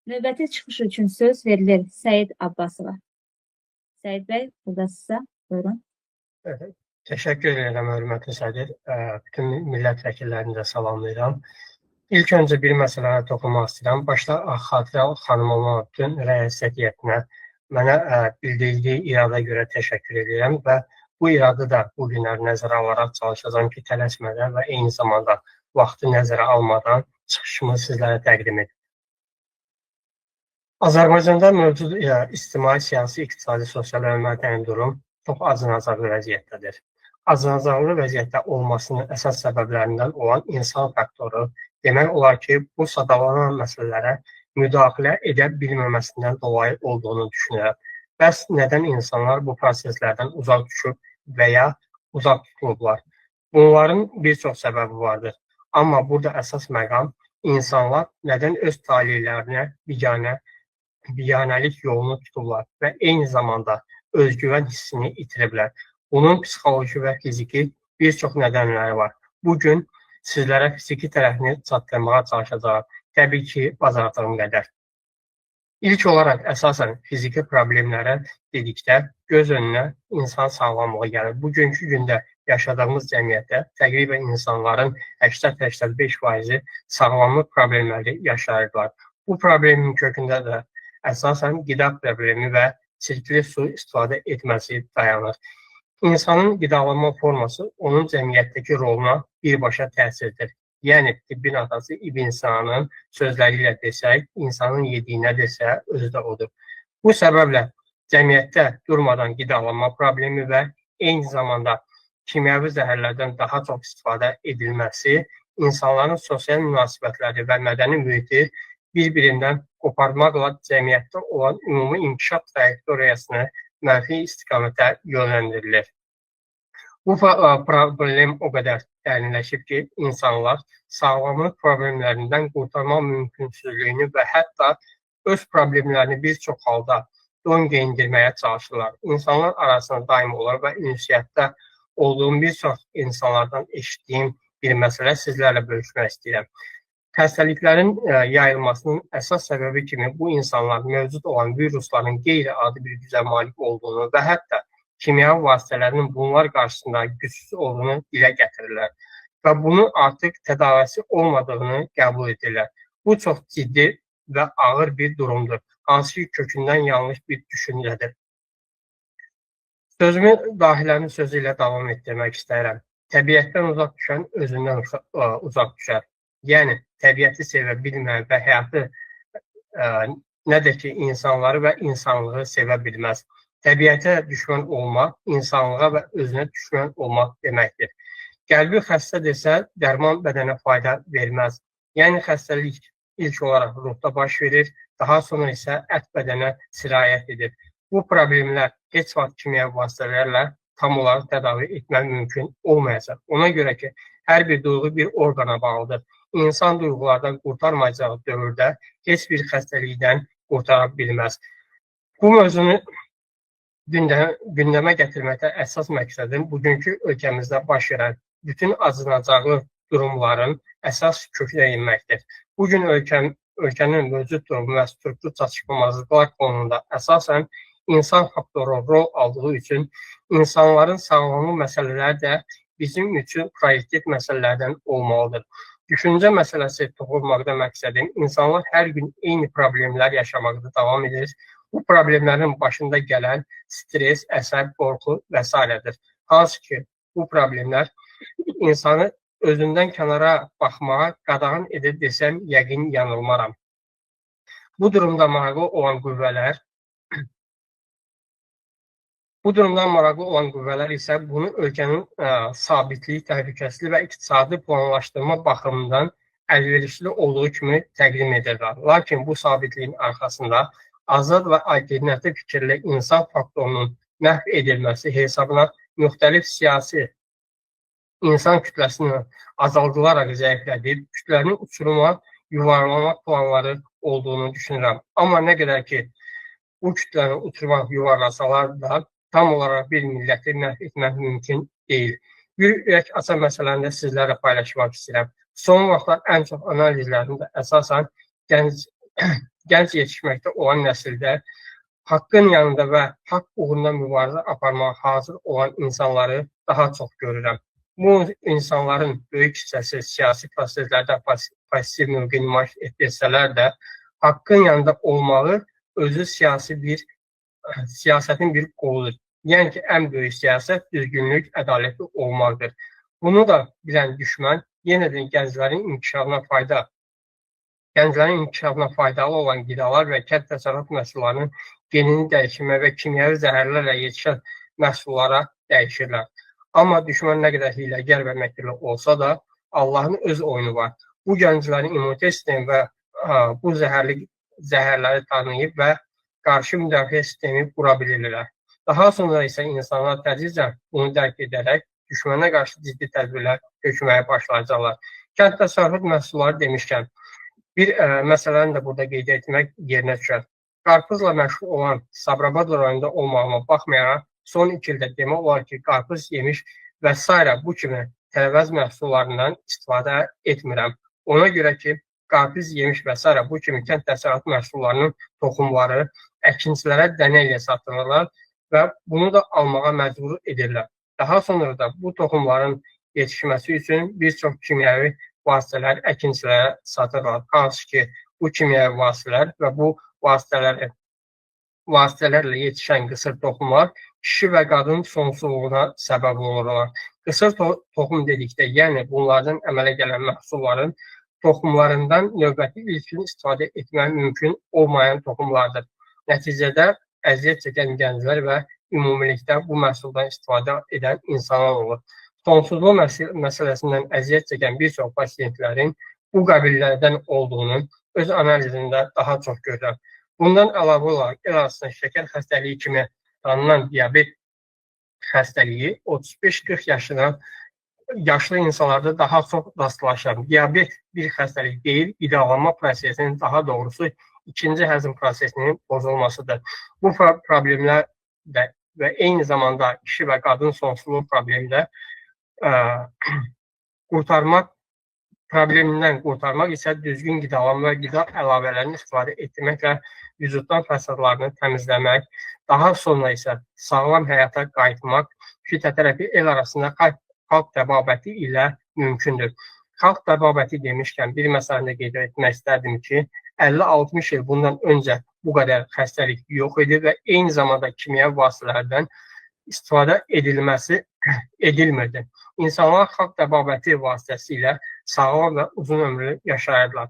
Növbəti çıxış üçün söz verilir Səid Abbasova. Səid bəy, buradasınızsa, buyurun. Təşəkkür edirəm, hörmətli sədr. Bütün millət vəkillərini də salamlayıram. İlk öncə bir məsələyə toxunmaq istəyirəm. Başda Xatirə xanımıma, bütün rəissiyyət heyətinə mənə bildirdiyi irada görə təşəkkür edirəm və bu iradı da bu günləri nəzərə alaraq çalışacağam ki, tələsmədən və eyni zamanda vaxtı nəzərə almadan çıxışımı sizlərə təqdim edim. Azərbaycanda mövcud ictimai, siyasi, iqtisadi, sosial və mədəni durum çox acınacaqlı vəziyyətdədir. Acınacaqlı vəziyyətdə olmasının əsas səbəblərindən olan insan faktoru demək olar ki, bu sadalanan məsələlərə müdaxilə edə bilməməsindən dolayı olduğunu düşünürəm. Bəs nədən insanlar bu proseslərdən uzaq düşüb və ya uzaq tutulublar? Bunların bir çox səbəbi vardır. Amma burada əsas məqam insanlar nədən öz talihlərinə biganəlik yolunu tutublar və eyni zamanda özgüvən hissini itiriblər. Bunun psixoloji və fiziki bir çox nədənləri var. Bugün sizlərə fiziki tərəfini çatdırmağa çalışacağım. Təbii ki, bacardığım qədər. İlk olaraq əsasən fiziki problemlərə dedikdə göz önünə insan sağlamlığı gəlir. Bugünkü gündə yaşadığımız cəmiyyətdə təqribən insanların 80-85% sağlamlıq problemləri yaşayırlar. Bu problemin kökündə də əsasən qida problemi və çirkli su istifadə etməsi dayanır. İnsanın qidalanma forması onun cəmiyyətdəki roluna birbaşa təsirdir. Yəni, tibbin atası İbn Sina'nın sözləri ilə desək, insanın yediyinə desə, özü də odur. Bu səbəblə cəmiyyətdə durmadan qidalanma problemi və eyni zamanda kimyəvi zəhərlərdən daha çox istifadə edilməsi, insanların sosial münasibətləri və mədəni mühiti bir-birindən qoparmaqla cəmiyyətdə olan ümumi inkişaf trayektoriyasını mənfi istiqamətə yönləndirilir. Bu problem o qədər dərinləşib ki, insanlar sağlamlıq problemlərindən qurtarma mümkünsüzlüyünü və hətta öz problemlərini bir çox halda don geyindirməyə çalışırlar. İnsanlar arasında daim olur və ünsiyyətdə olduğum bir çox insanlardan eşitdiyim bir məsələ sizlərlə bölüşmək istəyirəm. Xəstəliklərin yayılmasının əsas səbəbi kimi bu insanlar mövcud olan virusların qeyri-adi bir gücə malik olduğunu və hətta kimyəvi vasitələrin bunlar qarşısında gücsüz olduğunu dilə gətirirlər və bunu artıq tədavisi olmadığını qəbul edirlər. Bu çox ciddi və ağır bir durumdur, hansı ki, kökündən yanlış bir düşüncədir. Sözümü dahilənin sözü ilə davam etdirmək istəyirəm. Təbiətdən uzaq düşən özündən uzaq düşər. Yəni, təbiəti sevə bilməyən və həyatı nədir ki, insanları və insanlığı sevə bilməz. Təbiətə düşmən olmaq, insanlığa və özünə düşmən olmaq deməkdir. Qəlbi xəstə desə, dərman bədənə fayda verməz. Yəni, xəstəlik ilk olaraq ruhda baş verir, daha sonra isə ət bədənə sirayət edir. Bu problemlər heç vaxt kimyəvi vasitələrlə tam olaraq tədavi etmək mümkün olmayacaq. Ona görə ki, hər bir duyğu bir orqana bağlıdır. İnsan duyğulardan qurtarmayacağı dövrdə heç bir xəstəlikdən qurtara bilməz. Bu mövzunu gündəmə gətirməkdə əsas məqsədim bugünkü ölkəmizdə baş verən bütün acınacaqlı durumların əsas kökünə inməkdir. Bugün ölkənin mövcud durumu və struktur çatışmamazlıqlar fonunda əsasən insan faktoru rol aldığı üçün insanların sağlamlıq məsələləri də bizim üçün prioritet məsələlərdən olmalıdır. Düşüncə məsələsi toxunmaqda məqsədim insanlar hər gün eyni problemlər yaşamaqda davam edir. Bu problemlərin başında gələn stres, əsəb, qorxu və s.dir. Hansı ki, bu problemlər insanı özündən kənara baxmağa qadağan edir desəm, yəqin yanılmaram. Bu durumdan maraqlı olan qüvvələr isə bunu ölkənin sabitliyi, təhlükəsizliyi və iqtisadi planlaşdırma baxımından əlverişli olduğu kimi təqdim edirlər. Lakin bu sabitliyin arxasında azad və alternativ fikirli insan faktorunun məhv edilməsi hesabına müxtəlif siyasi insan kütləsini azaldılaraq zəiflədib, kütlənin uçuruma yuvarlamaq planları olduğunu düşünürəm. Amma nə qədər ki, bu kütləni uçuruma yuvarlasalar da tam olaraq bir milləti məhv etmək mümkün deyil. Bir ürək açan məsələni də sizlərlə paylaşmaq istəyirəm. Son vaxtlar ən çox analizlərində əsasən gənc gənc yetişməkdə olan nəsildə haqqın yanında və haqq uğrunda mübarizə aparmağa hazır olan insanları daha çox görürəm. Bu insanların böyük hissəsi siyasi proseslərdə pasiv mövqe nümayiş etsələr də, haqqın yanında olmağı özü siyasətin bir qoludur. Yəni ki, ən böyük siyasət düzgünlük, ədalətli olmaqdır. Bunu da bilən düşmən yenə də gənclərin inkişafına faydalı olan qidalar və kənd təsərrüfat məhsullarının genini dəyişmə və kimyəvi zəhərlərlə yetişən məhsullara dəyişirlər. Amma düşmən nə qədər hiləgər və məkirli olsa da, Allahın öz oyunu var. Bu gənclərin immunitet sistemi və bu zəhərləri tanıyıb və qarşı müdafiə sistemi qura bilirlər. Daha sonra isə insanlar tədricən bunu dərk edərək düşmənə qarşı ciddi tədbirlər hökməyə başlayacaqlar. Kənd təsərrüfat məhsulları demişkən, bir məsələni də burada qeyd etmək yerinə düşər. Qarpızla məşğul olan Sabirabad rayonunda olmağıma baxmayaraq, son 2 ildə demək olar ki, qarpız yemiş və s. bu kimi tərəvəz məhsullarından istifadə etmirəm. Ona görə ki, qarpız yemiş və s. bu kimi kənd təsərrüfat məhsullarının toxumları əkinçilərə dənə ilə satılırlar və bunu da almağa məcbur edirlər. Daha sonra da bu toxumların yetişməsi üçün bir çox kimyəvi vasitələr əkinçilərə satırlar. Hansı ki, bu kimyəvi vasitələr və bu vasitələrlə yetişən qısır toxumlar kişi və qadın sonsuzluğuna səbəb olurlar. Qısır toxum dedikdə, yəni bunlardan əmələ gələn məhsulların toxumlarından növbəti ilkin istifadə etmək mümkün olmayan toxumlardır. Nəticədə əziyyət çəkən gənclər və ümumilikdə bu məhsuldan istifadə edən insanlar olur. Sonsuzluq məsələsindən əziyyət çəkən bir çox pasientlərin bu qəbillərdən olduğunu öz analizində daha çox görürəm. Bundan əlavə olaraq, el arasında şəkər xəstəliyi kimi tanınan diabet xəstəliyi 35-40 yaşlı insanlarda daha çox rastlaşır. Diabet bir xəstəlik deyil, qidalanma prosesinin, daha doğrusu ikinci həzm prosesinin pozulmasıdır. Bu problemlər də və eyni zamanda kişi və qadın sonsuzluq problemində problemindən qurtarmaq isə düzgün qidalanma və qida əlavələrini istifadə etməklə vücuddan fəsadlarını təmizləmək, daha sonra isə sağlam həyata qayıtmaq fitoterapiya el arasında xalq təbabəti ilə mümkündür. Xalq təbabəti demişkən bir məsələni qeyd etmək istərdim ki, 50-60 il bundan öncə bu qədər xəstəlik yox idi və eyni zamanda kimyəvi vasitələrdən istifadə edilmirdi. İnsanlar xalq təbabəti vasitəsilə sağlam və uzun ömürlü yaşayırlar.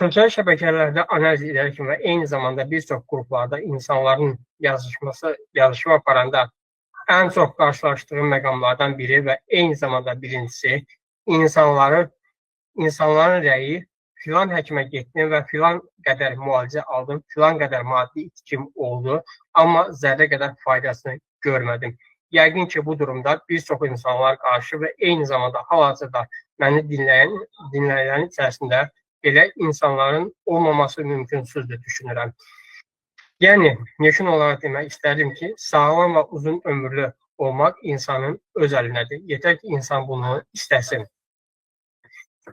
Sosial şəbəkələrdə analiz edərək və eyni zamanda bir çox qruplarda insanların yazışma aparanda ən çox qarşılaşdığım məqamlardan biri və eyni zamanda birincisi insanların rəyi filan həkimə getdim və filan qədər müalicə aldım, filan qədər maddi itkim oldu, amma zərrə qədər faydasını görmədim. Yəqin ki, bu durumda bir çox insanlar qarşı və eyni zamanda hal-hazırda məni dinləyənlərin içərisində belə insanların olmaması mümkünsüzdür düşünürəm. Yəni, yekun olaraq demək istərdim ki, sağlam və uzun ömürlü olmaq insanın öz əlindədir. Yetər ki, insan bunu istəsin.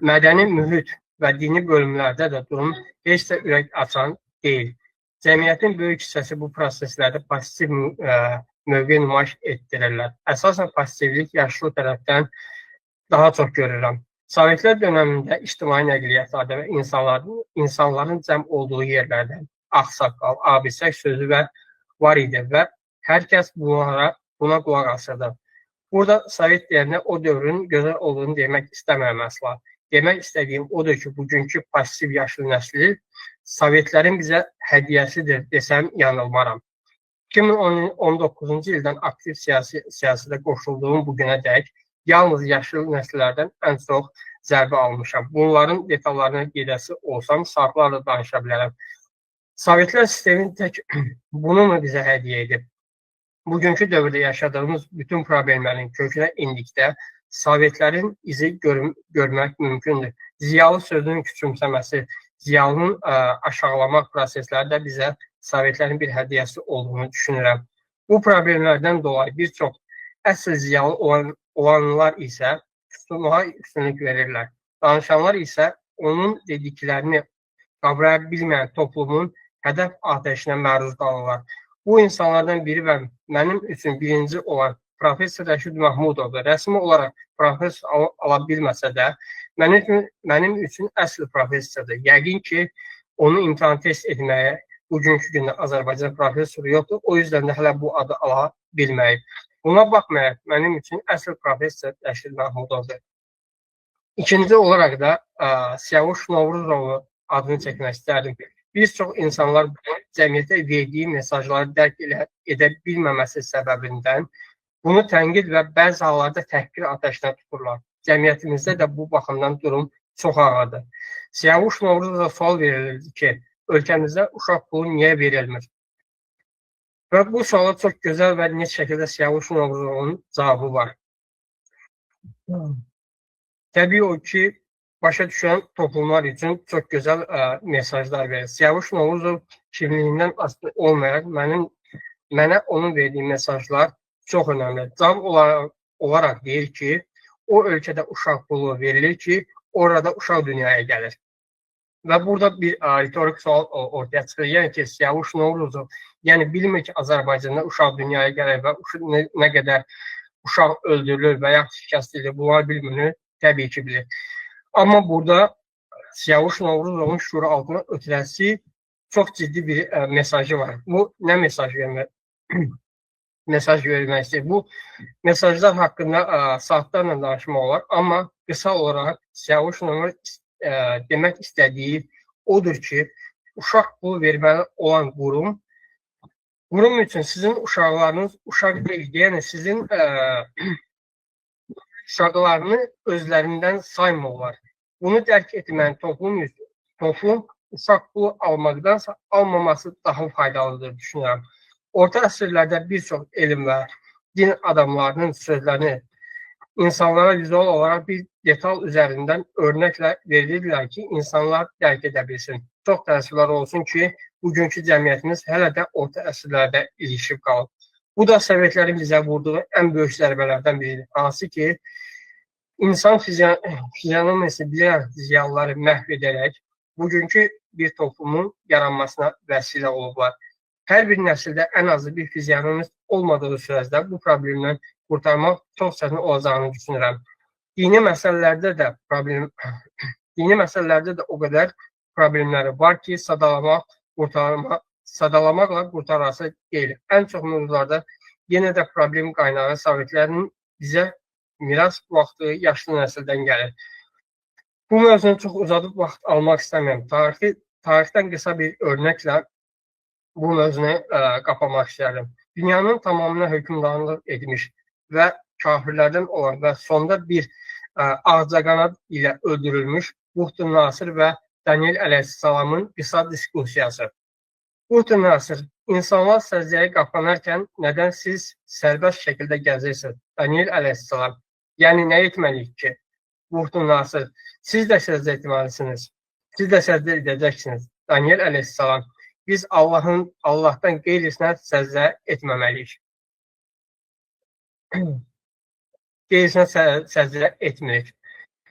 Mədəni mühit və dini bölümlərdə də durum heç də ürək açan deyil. Cəmiyyətin böyük hissəsi bu proseslərdə pasiv mövqe nümayiş etdirirlər. Əsasən pasivlik yaşlı tərəfdən daha çox görürəm. Sovetlər dönəmində ictimai nəqliyyatlarda və insanların cəm olduğu yerlərdə ağsaqqal, abisək sözü var idi və hər kəs buna qulaq asırdı. Burada Sovet deyəndə o dövrün gözəl olduğunu demək istəmirəm əsla. Demək istədiyim odur ki, bugünkü pasiv yaşlı nəsli Sovetlərin bizə hədiyyəsidir desəm yanılmaram. 2019-cu ildən aktiv siyasətə qoşulduğum bugünə dək yalnız yaşlı nəsillərdən ən çox zərbə almışam. Bunların detallarına gedəsi olsam, saatlarla danışa bilərəm. Sovetlər sistemin tək bunu mu bizə hədiyyə edib? Bugünkü dövrdə yaşadığımız bütün problemlərin kökünə indikdə Sovetlərin izi görmək mümkündür. Ziyalı sözünün küçümsəməsi, ziyalının aşağılamaq prosesləri də bizə Sovetlərin bir hədiyyəsi olduğunu düşünürəm. Bu problemlərdən dolayı bir çox əsl ziyalı olanlar isə tutulmağa üstünlük verirlər. Danışanlar isə onun dediklərini qavraya bilməyən toplumun hədəf atəşinə məruz qalırlar. Bu insanlardan biri və mənim üçün birinci olan Professor Rəşid Mahmudovdur. Rəsmi olaraq professor ala bilməsə də, mənim üçün əsl professordur. Yəqin ki, onu imtahan test etməyə bugünkü gündə Azərbaycan professoru yoxdur. O yüzden də hələ bu adı ala bilməyib. Buna baxmayaraq, mənim üçün əsl professor Rəşid Mahmudovdur. İkinci olaraq da Siyavuş Novruzovu adını çəkmək istərdim. Bir çox insanlar cəmiyyətə verdiyi mesajları dərk edə bilməməsi səbəbindən bunu tənqid və bəzi hallarda təhqir ateşinə tuturlar. Cəmiyyətimizdə də bu baxımdan durum çox ağırdır. Siyavuş Novruzova sual verilirdi ki, ölkəmizdə uşaq pulu niyə verilmir? Və bu suala çox gözəl və net şəkildə Siyavuş Novruzovun cavabı var. Təbii o ki, başa düşən toplumlar üçün çox gözəl mesajlar verir. Siyavuş Novruzov kimliyindən asılı olmayaraq mənə onun verdiyi mesajlar çox önəmli. Cavab olaraq deyir ki, o ölkədə uşaq pulu verilir ki, orada uşaq dünyaya gəlir. Və burada bir retorik sual ortaya çıxır. Yəni ki, Siyavuş Novruzov bilmir ki, Azərbaycanda uşaq dünyaya gəlir və nə qədər uşaq öldürülür və yaxud şikəst edilir. Bunlar bilmir, təbii ki, bilir. Amma burada Siyavuş Novruzovun şüur altına ötürəsi çox ciddi bir mesajı var. Bu nə mesaj vermək istəyir? Bu mesajlar haqqında saatlarla danışmaq olar. Amma qısa olaraq Siyavuş Novruzov demək istədiyi odur ki, uşaq pulu verməli olan qurum üçün sizin uşaqlarınız uşaq deyil. Yəni sizin uşaqlarını özlərindən saymırlar. Bunu dərk etməyən toplum uşaq pulu almaqdansa almaması daha faydalıdır düşünürəm. Orta əsrlərdə bir çox elm və din adamlarının sözlərini insanlara vizual olaraq bir detal üzərindən örnəklə verirdilər ki, insanlar dərk edə bilsin. Çox təəssüflər olsun ki, bugünkü cəmiyyətimiz hələ də orta əsrlərdə ilişib qalıb. Bu da Sovetlərin bizə vurduğu ən böyük zərbələrdən biridir. Hansı ki, insan fizionomiyası bilən ziyalıları məhv edərək bugünkü bir toplumun yaranmasına vəsilə olublar. Hər bir nəsildə ən azı bir fizionomist olmadığı sürəcdə bu problemdən qurtarmaq çox çətin olacağını düşünürəm. Dini məsələlərdə də o qədər problemləri var ki, sadalamaqla qurtarası deyil. Ən çox mövzularda yenə də problem qaynağı Sovetlərin bizə miras vaxtı yaşlı nəsildən gəlir. Bu mövzunu çox uzadıb vaxt almaq istəmirəm. Tarixdən qısa bir örnəklə bu mövzunu qapamaq istəyirəm. Dünyanın tamamına hökmranlıq etmiş və kafirlərdən olan və sonda bir ağcaqanad ilə öldürülmüş Buxtu Nasır və Daniel Əleyhisselamın qısa diskusiyası. Buxtu Nasır, insanlar səcdəyə qapanarkən nədən siz sərbəst şəkildə gəzirsiniz? Daniel Əleyhisselam, yəni nə etməliyik ki? Buxtu Nasır, siz də səcdə etməlisiniz. Siz də səcdə edəcəksiniz. Daniel Əleyhisselam, biz Allahdan qeyrisinə səcdə etməməliyik. Qeyrisinə səcdə etmirik.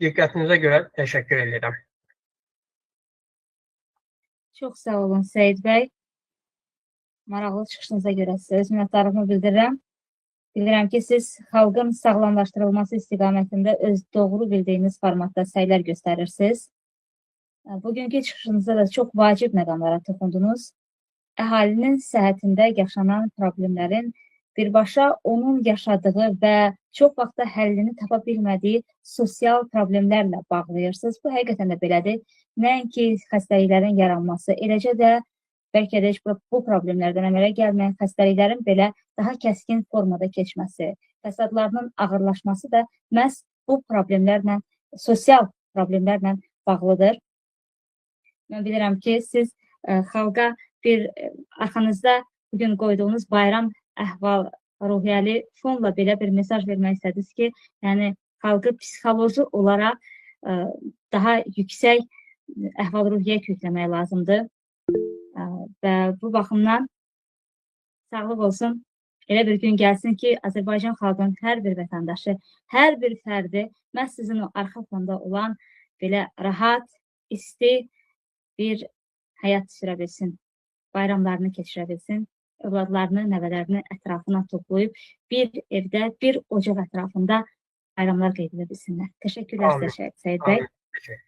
Diqqətinizə görə təşəkkür edirəm. Çox sağ olun Seyid bəy. Maraqlı çıxışınıza görə sizə öz minnətdarlığımı bildirirəm. Bilirəm ki, siz xalqın sağlamlaşdırılması istiqamətində öz doğru bildiyiniz formatda səylər göstərirsiniz. Bugünkü çıxışınızda da çox vacib məqamlara toxundunuz. Əhalinin səhhətində yaşanan problemlərin birbaşa onun yaşadığı və çox vaxtda həllini tapa bilmədiyi sosial problemlərlə bağlayırsınız. Bu həqiqətən də belədir. Nəinki xəstəliklərin yaranması, eləcə də bəlkə də bu problemlərdən əmələ gəlməyən xəstəliklərin belə daha kəskin formada keçməsi, fəsadlarının ağırlaşması da məhz bu problemlərlə, sosial problemlərlə bağlıdır. Mən bilirəm ki, siz xalqa bir arxanızda bugün qoyduğunuz bayram əhval-ruhiyyəli fonla belə bir mesaj vermək istədiniz ki, yəni xalqı psixoloji olaraq daha yüksək əhval-ruhiyyə kökləmək lazımdır. Və bu baxımdan sağlıq olsun, elə bir gün gəlsin ki, Azərbaycan xalqının hər bir vətəndaşı, hər bir fərdi məhz sizin o arxa fonda olan belə rahat, isti bir həyat sürə bilsin, bayramlarını keçirə bilsin, övladlarını, nəvələrini ətrafına toplayıb bir evdə, bir ocaq ətrafında bayramlar qeyd edə bilsinlər. Təşəkkürlər Amin. sizə Səid bəy. Amin.